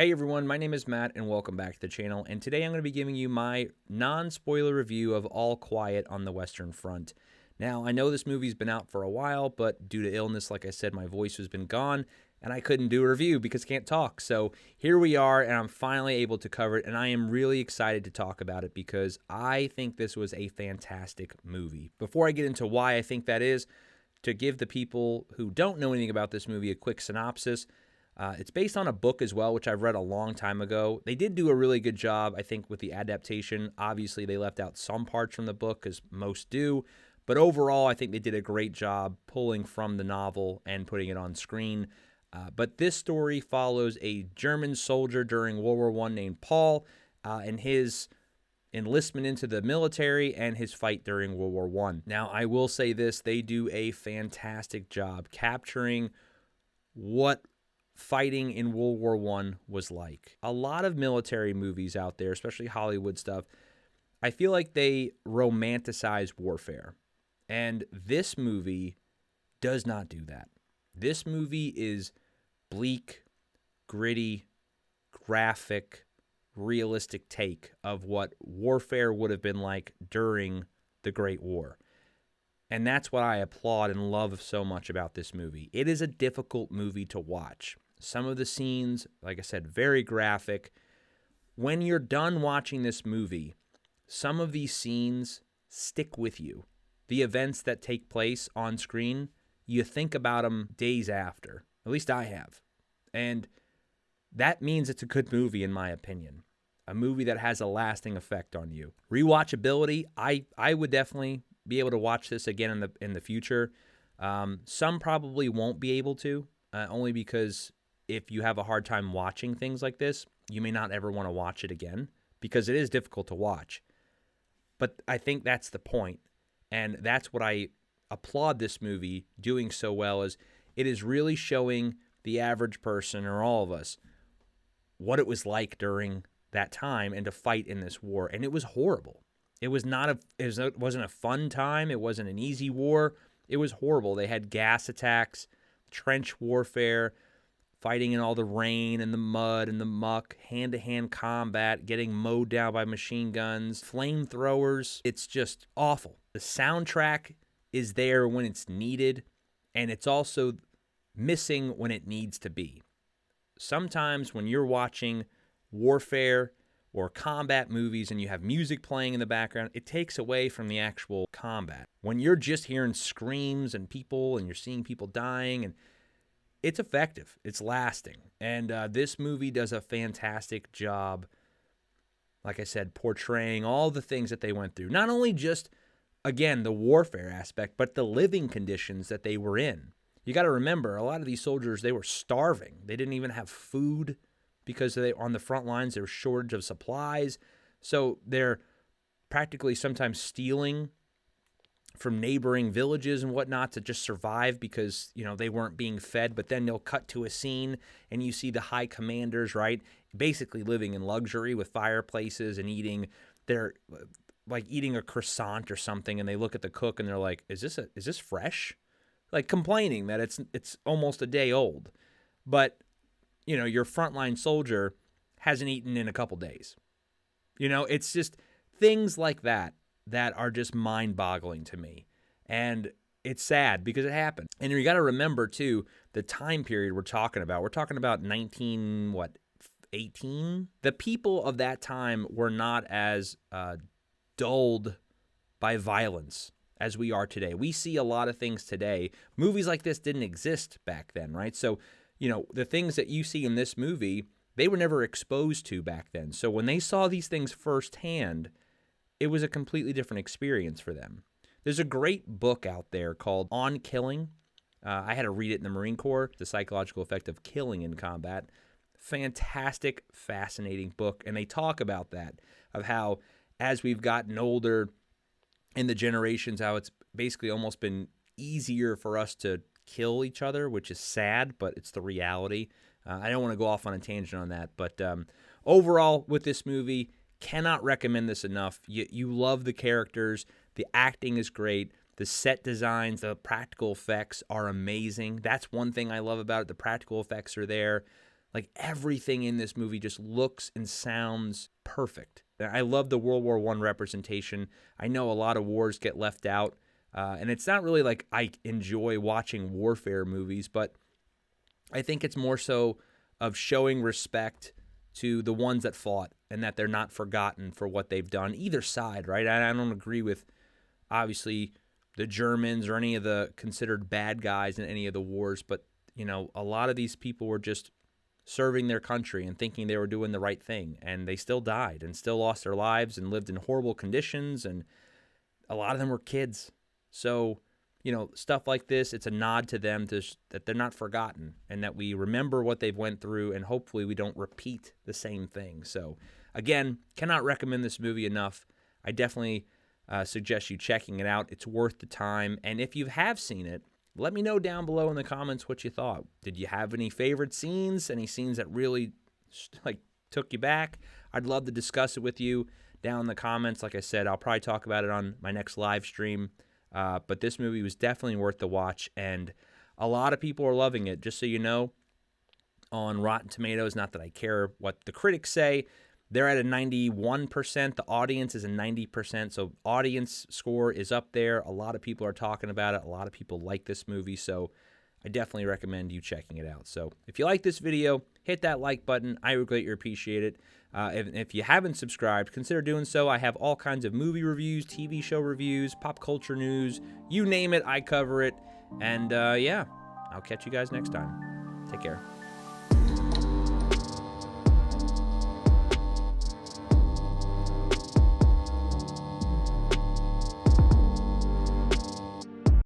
Hey everyone, my name is Matt and welcome back to the channel, and today I'm going to be giving you my non-spoiler review of All Quiet on the Western Front. Now, I know this movie's been out for a while, but due to illness, like I said, my voice has been gone, and I couldn't do a review because I can't talk. So here we are, and I'm finally able to cover it, and I am really excited to talk about it because I think this was a fantastic movie. Before I get into why I think that is, to give the people who don't know anything about this movie a quick synopsis. It's based on a book as well, which I've read a long time ago. They did do a really good job, I think, with the adaptation. Obviously, they left out some parts from the book, as most do. But overall, I think they did a great job pulling from the novel and putting it on screen. But this story follows a German soldier during World War I named Paul and his enlistment into the military and his fight during World War I. Now, I will say this. They do a fantastic job capturing what fighting in World War I was like. A lot of military movies out there, especially Hollywood stuff, I feel like they romanticize warfare. And this movie does not do that. This movie is bleak, gritty, graphic, realistic take of what warfare would have been like during the Great War. And that's what I applaud and love so much about this movie. It is a difficult movie to watch. Some of the scenes, like I said, very graphic. When you're done watching this movie, some of these scenes stick with you. The events that take place on screen, you think about them days after. At least I have. And that means it's a good movie, in my opinion. A movie that has a lasting effect on you. Rewatchability, I would definitely be able to watch this again in the future. Some probably won't be able to, only because if you have a hard time watching things like this, you may not ever want to watch it again because it is difficult to watch. But I think that's the point, and that's what I applaud this movie doing so well, is it is really showing the average person, or all of us, what it was like during that time and to fight in this war. And it was horrible. It wasn't a fun time. It wasn't an easy war. It was horrible. They had gas attacks, trench warfare, fighting in all the rain and the mud and the muck, hand-to-hand combat, getting mowed down by machine guns, flamethrowers. It's just awful. The soundtrack is there when it's needed, and it's also missing when it needs to be. Sometimes when you're watching warfare or combat movies and you have music playing in the background, it takes away from the actual combat. When you're just hearing screams and people and you're seeing people dying, and it's effective, it's lasting. And this movie does a fantastic job, like I said, portraying all the things that they went through. Not only just, again, the warfare aspect, but the living conditions that they were in. You got to remember, a lot of these soldiers, they were starving. They didn't even have food because on the front lines, there was shortage of supplies. So they're practically sometimes stealing from neighboring villages and whatnot to just survive because, they weren't being fed. But then they'll cut to a scene and you see the high commanders, right, basically living in luxury with fireplaces and eating a croissant or something. And they look at the cook and they're like, is this fresh? Like complaining that it's almost a day old. But, your frontline soldier hasn't eaten in a couple days. It's just things like that are just mind-boggling to me. And it's sad because it happened. And you got to remember, too, the time period we're talking about. We're talking about 18? The people of that time were not as dulled by violence as we are today. We see a lot of things today. Movies like this didn't exist back then, right? So, the things that you see in this movie, they were never exposed to back then. So when they saw these things firsthand, it was a completely different experience for them. There's a great book out there called On Killing. I had to read it in the Marine Corps, The Psychological Effect of Killing in Combat. Fantastic, fascinating book. And they talk about that, of how as we've gotten older in the generations, how it's basically almost been easier for us to kill each other, which is sad, but it's the reality. I don't want to go off on a tangent on that. But overall, with this movie, cannot recommend this enough. You love the characters. The acting is great. The set designs, the practical effects are amazing. That's one thing I love about it. The practical effects are there. Like everything in this movie just looks and sounds perfect. I love the World War I representation. I know a lot of wars get left out, and it's not really like I enjoy watching warfare movies, but I think it's more so of showing respect to the ones that fought and that they're not forgotten for what they've done, either side, right? I don't agree with, obviously, the Germans or any of the considered bad guys in any of the wars, but, you know, a lot of these people were just serving their country and thinking they were doing the right thing, and they still died and still lost their lives and lived in horrible conditions, and a lot of them were kids. So, you know, stuff like this, it's a nod to them that they're not forgotten and that we remember what they've went through, and hopefully we don't repeat the same thing. So, again, cannot recommend this movie enough. I definitely suggest you checking it out. It's worth the time, and if you have seen it, let me know down below in the comments what you thought. Did you have any favorite scenes? Any scenes that really took you back? I'd love to discuss it with you down in the comments. Like I said, I'll probably talk about it on my next live stream. But this movie was definitely worth the watch, and a lot of people are loving it. Just so you know, on Rotten Tomatoes, not that I care what the critics say, they're at a 91%. The audience is a 90%. So audience score is up there. A lot of people are talking about it. A lot of people like this movie. So I definitely recommend you checking it out. So if you like this video, hit that like button. I would greatly appreciate it. If you haven't subscribed, consider doing so. I have all kinds of movie reviews, TV show reviews, pop culture news. You name it, I cover it. And yeah, I'll catch you guys next time. Take care.